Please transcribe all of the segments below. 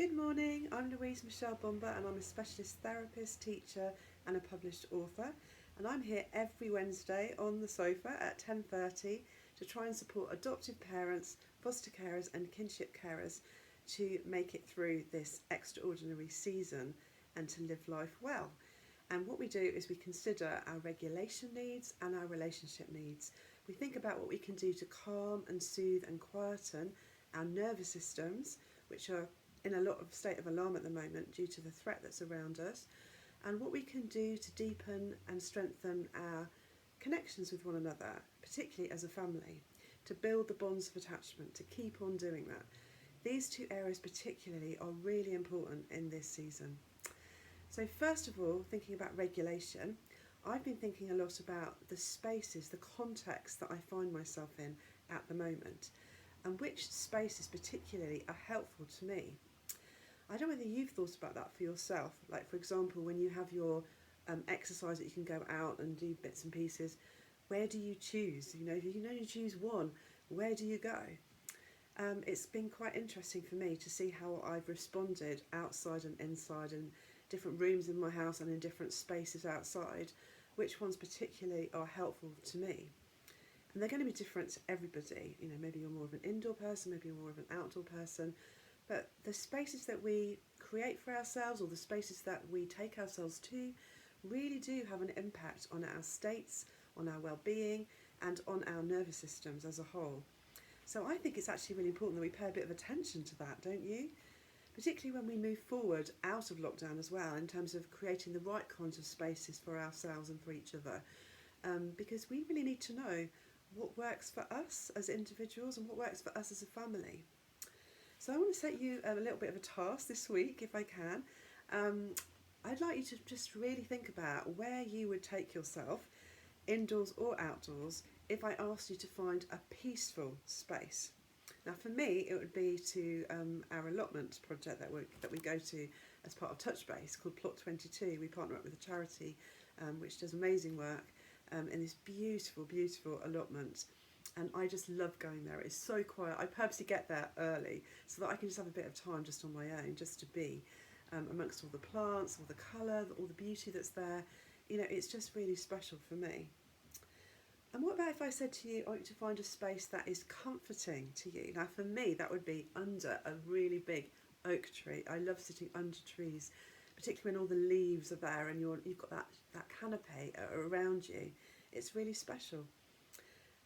Good morning, I'm Louise Michelle Bomber and I'm a specialist therapist, teacher and a published author, and I'm here every Wednesday on the sofa at 10:30 to try and support adoptive parents, foster carers and kinship carers to make it through this extraordinary season and to live life well. And what we do is we consider our regulation needs and our relationship needs. We think about what we can do to calm and soothe and quieten our nervous systems, which are in a lot of state of alarm at the moment due to the threat that's around us, and what we can do to deepen and strengthen our connections with one another, particularly as a family, to build the bonds of attachment, to keep on doing that. These two areas particularly are really important in this season. So first of all, thinking about regulation, I've been thinking a lot about the spaces, the context that I find myself in at the moment, and which spaces particularly are helpful to me. I don't know whether you've thought about that for yourself. Like, for example, when you have your exercise that you can go out and do bits and pieces, where do you choose? You know, if you can only choose one, where do you go? It's been quite interesting for me to see how I've responded outside and inside, in different rooms in my house and in different spaces outside, which ones particularly are helpful to me. And they're going to be different to everybody. You know, maybe you're more of an indoor person, maybe you're more of an outdoor person. But the spaces that we create for ourselves, or the spaces that we take ourselves to, really do have an impact on our states, on our well-being, and on our nervous systems as a whole. So I think it's actually really important that we pay a bit of attention to that, don't you? Particularly when we move forward out of lockdown as well, in terms of creating the right kinds of spaces for ourselves and for each other. Because we really need to know what works for us as individuals and what works for us as a family. So I want to set you a little bit of a task this week, if I can. I'd like you to just really think about where you would take yourself, indoors or outdoors, if I asked you to find a peaceful space. Now for me, it would be to our allotment project that we go to as part of Touchbase, called Plot 22. We partner up with a charity which does amazing work in this beautiful, beautiful allotment. And I just love going there. It's so quiet. I purposely get there early so that I can just have a bit of time just on my own, just to be amongst all the plants, all the colour, all the beauty that's there. You know, it's just really special for me. And what about if I said to you, I want you to find a space that is comforting to you? Now for me, that would be under a really big oak tree. I love sitting under trees, particularly when all the leaves are there and you've got that canopy around you. It's really special.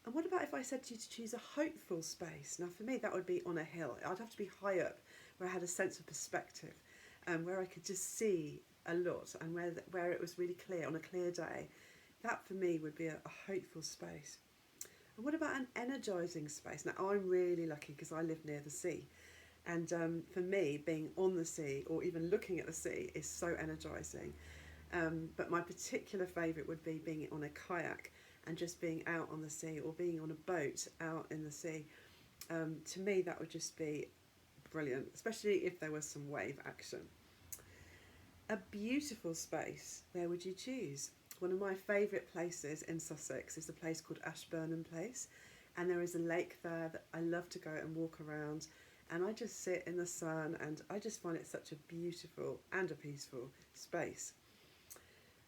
And what about if I said to you to choose a hopeful space? Now for me, that would be on a hill. I'd have to be high up, where I had a sense of perspective, where I could just see a lot, and where it was really clear on a clear day. That for me would be a hopeful space. And what about an energising space? Now I'm really lucky because I live near the sea. And for me, being on the sea or even looking at the sea is so energising. But my particular favourite would be being on a kayak and just being out on the sea, or being on a boat out in the sea. To me, that would just be brilliant, especially if there was some wave action. A beautiful space, where would you choose? One of my favourite places in Sussex is a place called Ashburnham Place, and there is a lake there that I love to go and walk around, and I just sit in the sun, and I just find it such a beautiful and a peaceful space.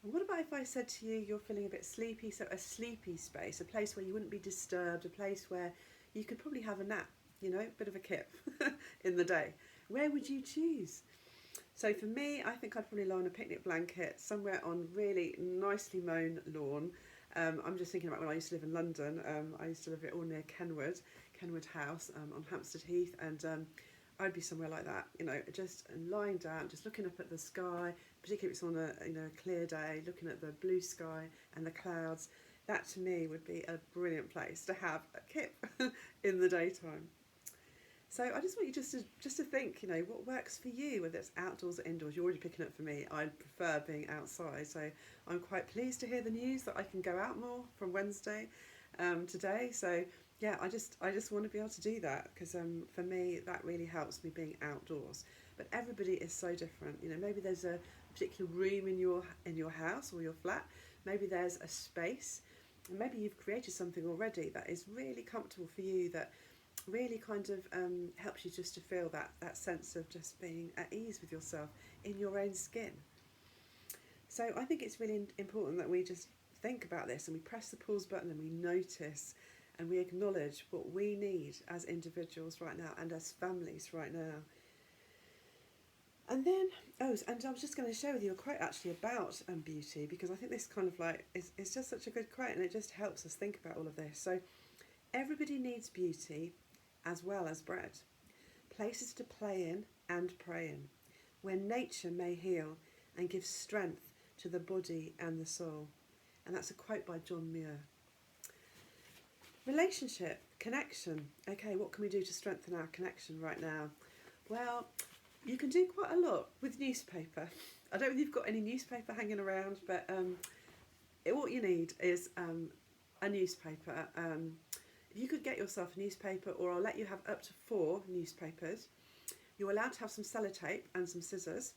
And what about if I said to you, you're feeling a bit sleepy, so a sleepy space, a place where you wouldn't be disturbed, a place where you could probably have a nap, you know, a bit of a kip in the day. Where would you choose? So for me, I think I'd probably lie on a picnic blanket somewhere on really nicely mown lawn. I'm just thinking about when I used to live in London. I used to live all near Kenwood House on Hampstead Heath, and I'd be somewhere like that, you know, just lying down, just looking up at the sky, particularly if it's on a clear day, looking at the blue sky and the clouds. That to me would be a brilliant place to have a kip in the daytime. So I just want you just to think, you know, what works for you, whether it's outdoors or indoors. You're already picking up for me. I prefer being outside, so I'm quite pleased to hear the news that I can go out more from Wednesday today. So yeah, I just want to be able to do that, because for me that really helps me being outdoors. But everybody is so different. You know, maybe there's a particular room in your house or your flat. Maybe there's a space, and maybe you've created something already that is really comfortable for you, that really kind of helps you just to feel that sense of just being at ease with yourself in your own skin. So I think it's really important that we just think about this and we press the pause button and we notice and we acknowledge what we need as individuals right now and as families right now. And then, and I was just going to share with you a quote actually about beauty, because I think this kind of like is just such a good quote, and it just helps us think about all of this. So, everybody needs beauty as well as bread, places to play in and pray in, where nature may heal and give strength to the body and the soul. And that's a quote by John Muir. Relationship, connection. Okay, what can we do to strengthen our connection right now? Well, you can do quite a lot with newspaper. I don't know if you've got any newspaper hanging around, but what you need is a newspaper. If you could get yourself a newspaper, or I'll let you have up to 4 newspapers. You're allowed to have some sellotape and some scissors.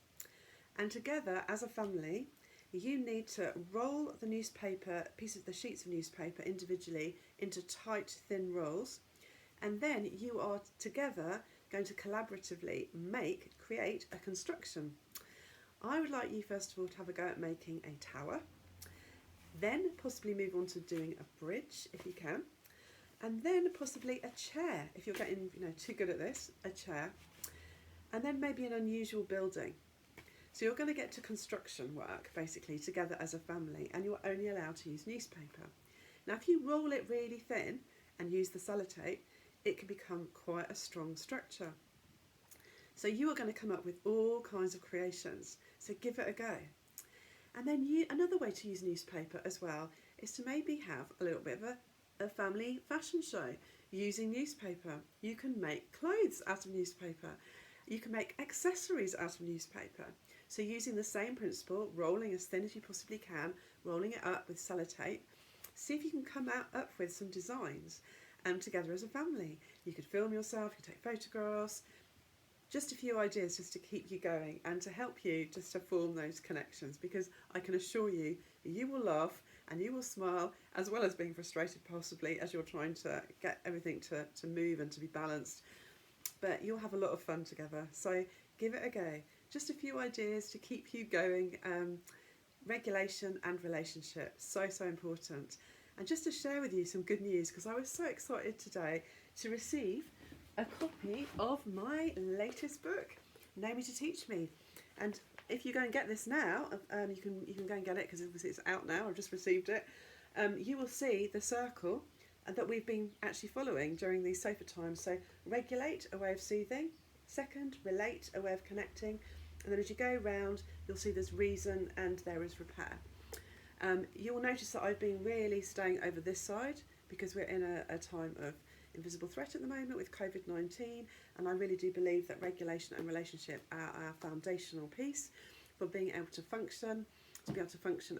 And together, as a family, you need to roll the newspaper, the sheets of newspaper individually into tight, thin rolls. And then you are together going to collaboratively create a construction. I would like you first of all to have a go at making a tower, then possibly move on to doing a bridge if you can, and then possibly a chair if you're getting too good at this, a chair, and then maybe an unusual building. So you're going to get to construction work basically together as a family, and you're only allowed to use newspaper. Now if you roll it really thin and use the sellotape, it can become quite a strong structure. So you are going to come up with all kinds of creations, so give it a go. And then another way to use newspaper as well is to maybe have a little bit of a family fashion show using newspaper. You can make clothes out of newspaper. You can make accessories out of newspaper. So using the same principle, rolling as thin as you possibly can, rolling it up with sellotape, see if you can come up with some designs together as a family. You could film yourself, you could take photographs, just a few ideas just to keep you going and to help you just to form those connections, because I can assure you, you will laugh and you will smile, as well as being frustrated possibly as you're trying to get everything to move and to be balanced. But you'll have a lot of fun together, so give it a go. Just a few ideas to keep you going. Regulation and relationship, so important. And just to share with you some good news, because I was so excited today to receive a copy of my latest book, Know Me to Teach Me. And if you go and get this now, you can go and get it because it's out now. I've just received it. You will see the circle that we've been actually following during these sofa times. So regulate, a way of soothing. Second, relate, a way of connecting. And then as you go round, you'll see there's reason and there is repair. You'll notice that I've been really staying over this side because we're in a time of invisible threat at the moment with COVID-19, and I really do believe that regulation and relationship are our foundational piece for being able to function,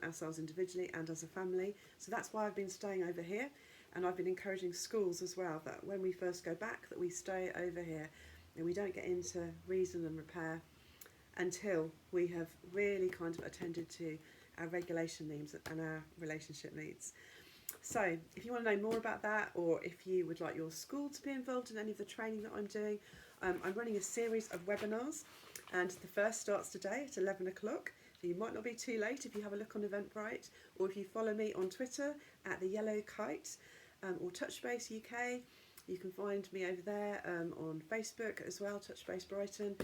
ourselves individually and as a family. So that's why I've been staying over here, and I've been encouraging schools as well that when we first go back that we stay over here and we don't get into reason and repair until we have really kind of attended to our regulation needs and our relationship needs. So if you want to know more about that, or if you would like your school to be involved in any of the training that I'm doing, I'm running a series of webinars, and the first starts today at 11 o'clock. So you might not be too late if you have a look on Eventbrite, or if you follow me on Twitter at the Yellow Kite or Touchbase UK. You can find me over there on Facebook as well, Touchbase Brighton.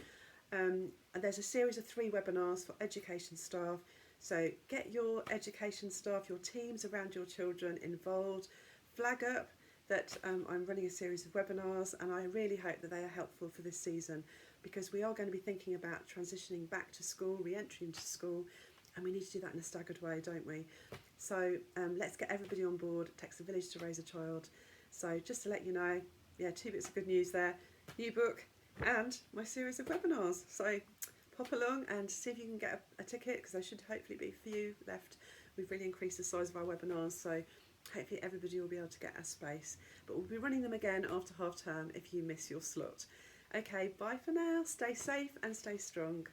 And there's a series of 3 webinars for education staff. So get your education staff, your teams around your children involved. Flag up that I'm running a series of webinars, and I really hope that they are helpful for this season, because we are going to be thinking about transitioning back to school, re-entry into school, and we need to do that in a staggered way, don't we? So let's get everybody on board. It takes a village to raise a child. So just to let you know, 2 bits of good news there. New book and my series of webinars. So pop along and see if you can get a ticket, because there should hopefully be a few left. We've really increased the size of our webinars, so hopefully everybody will be able to get a space. But we'll be running them again after half term if you miss your slot. Okay, bye for now. Stay safe and stay strong.